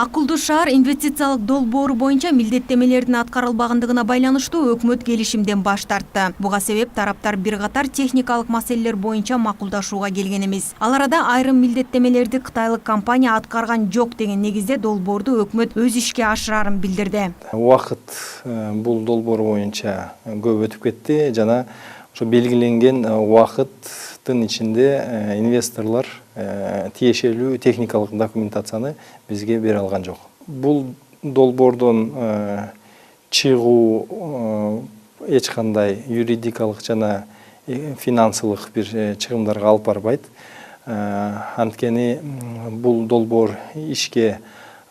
Акылдуу шаар инвестициялык долбоору боюнча милдеттемелердин аткарылбагандыгына байланыштуу өкмөт келишимден баш тартты. Буга себеп тараптар бир катар техникалык маселелер боюнча макулдашууга келген эмес. Ал арада айрым милдеттемелерди кытайлык компания аткарган жок деген негизде долбоорду өкмөт өз ишке ашырарын билдирди. Убакыт бул долбоор боюнча көп өтүп кетти жана ошо белгиленген убакыттын ичинде инвесторлор тиешелүү техникалык документацияны бизге бере алган жок. Бул долбоордон чыгуу эч кандай юридикалык жана финансылык бир чыгымдарга алып барбайт. Анткени бул долбоор ишке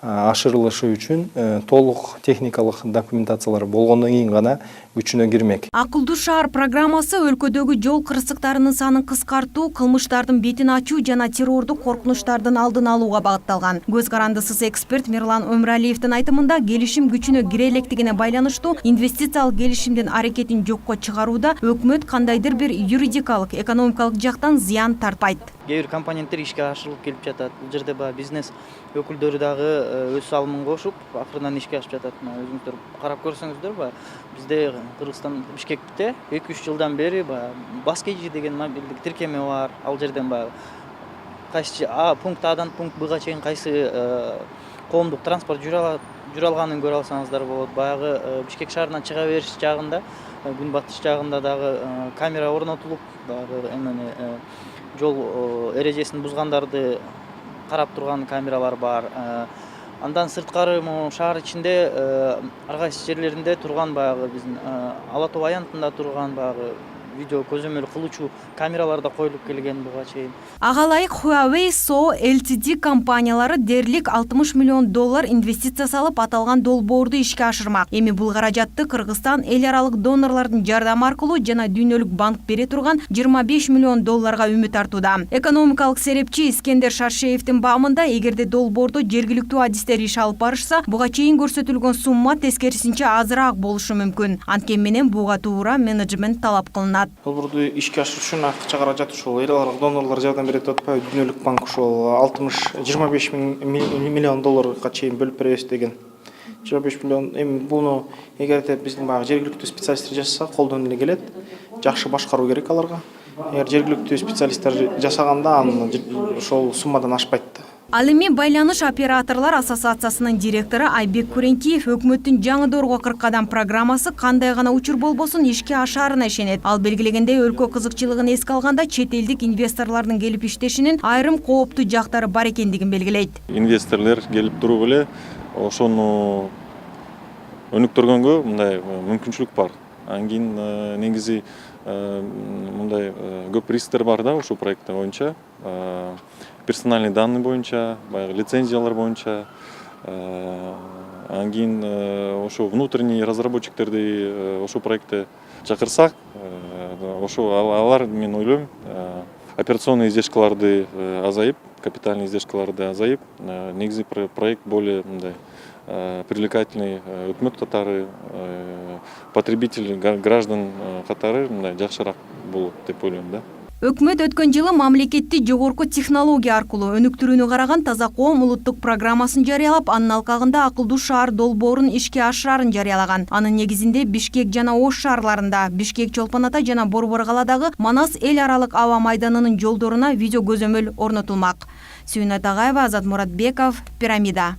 ашырылышы үчүн толук техникалык документациялар болгондон кийин гана күчүнө кирмек. Акылдуу шаар программасы өлкөдөгү жол кырсыктарынын санын кыскартуу, кылмыштардын бетин ачуу жана террордук коркунучтардын алдын алууга багытталган. Көз карандысыз эксперт Мирлан Өмүралиевдин айтымында келишим күчүнө кире электигине байланыштуу инвестициялык келишимдин аракетин жокко чыгарууда өкмөт кандайдыр бир юридикалык, экономикалык жактан зыян тартпайт. Кээ бир компоненттер ишке ашырылып келип жатат. Бул жерде бизнес өкүлдөрү дагы өз салымын кошуп, акырынан ишке ашып жатат. Өзүңүздөр карап көрсөңүздөр, бизде Кыргызстан Бишкекте 2-3 жылдан бери бас KG деген мобилдик тиркеме бар. Ал жерден кайсы пункт Адан пункт Бга чейин кайсы коомдук транспорт жүрө алганын көрө алсаңыздар болот. Баягы Бишкек шаарынан чыга бериш жагында, күнбатыш жагында дагы камера орнотулуп, эмени жол эрежесин бузгандарды карап турган камералар бар. Андан сырткары шаар ичинде ар кайсы жерлеринде турган биздин Ала Тоо аянтында турган видео көзөмөл кылуучу камералар да коюлуп келген буга чейин. Ага ылайык Huawei So Ltd компаниялары дээрлик $60 миллион инвестиция салып аталган долбоорду ишке ашырмак. Эми бул каражатты Кыргызстан эл аралык донорлордун жардамы аркылуу жана Дүйнөлүк банк бере турган $25 миллион үмүт артууда. Экономикалык серепчи Искендер Шаршеевдин баамында, эгерде долбоордо жергиликтүү адистер иш алып барышса, буга чейин көрсөтүлгөн сумма тескерисинче азыраак болушу мүмкүн. Анткени менен буга туура менеджмент талап кылынат. Долбоорду ишке ашыруу үчүн акча каражат ушул эл аралык донорлор жардам берип атпайбы? Дүйнөлүк банк ушул 25 миллион долларга чейин бөлүп беребиз деген. 25 миллион. Эми буну эгерде биздин жергиликтүү специалисттер жасаса, колдон эле келет. Жакшы башкаруу керек аларга. Эгер жергиликтүү специалисттер жасаганда, аны ошол суммадан ашпайт да. Ал эми Байланыш операторлор ассоциациясынын директору Айбек Күренкиев өкмөттүн жаңы доорго 40 кадам программасы кандай гана учур болбосун ишке ашаарына ишенет. Ал белгилегендей, өлкө кызыкчылыгын эске алганда чет элдик инвесторлордун келип иштешинин айрым кооптуу жактары бар экендигин белгилейт. Инвесторлор келип туруп эле ошону өнүктүргөнгө мындай мүмкүнчүлүк бар. Анан кийин негизи мындай көп рисктер бар да ушул проект боюнча. Персональный данные боюнча, лицензиялар боюнча, анан кийин ошо внутренний разработчиктерди ошол проектте чакырсак, ошо алар, мен ойлойм, операционный издержкаларды азайып, капитальный издержкаларды азайып, негизи проект более мындай привлекательный, өкмөт катары, потребитель, граждан катары мындай жакшыраак болот деп ойлойм да. Өкмөт өткөн жылы мамлекетти жогорку технология аркылуу өнүктүрүүнү караган Таза коом улуттук программасын жарыялап, анын алкагында акылдуу шаар долбоорун ишке ашырарын жарыялаган. Анын негизинде Бишкек жана Ош шаарларында, Бишкек, Чолпон Ата жана Борбор каладагы Манас эл аралык аба майданынын жолдоруна видео көзөмөл орнотулмак. Сүйүнат Агаева, Азат Муратбеков, Пирамида.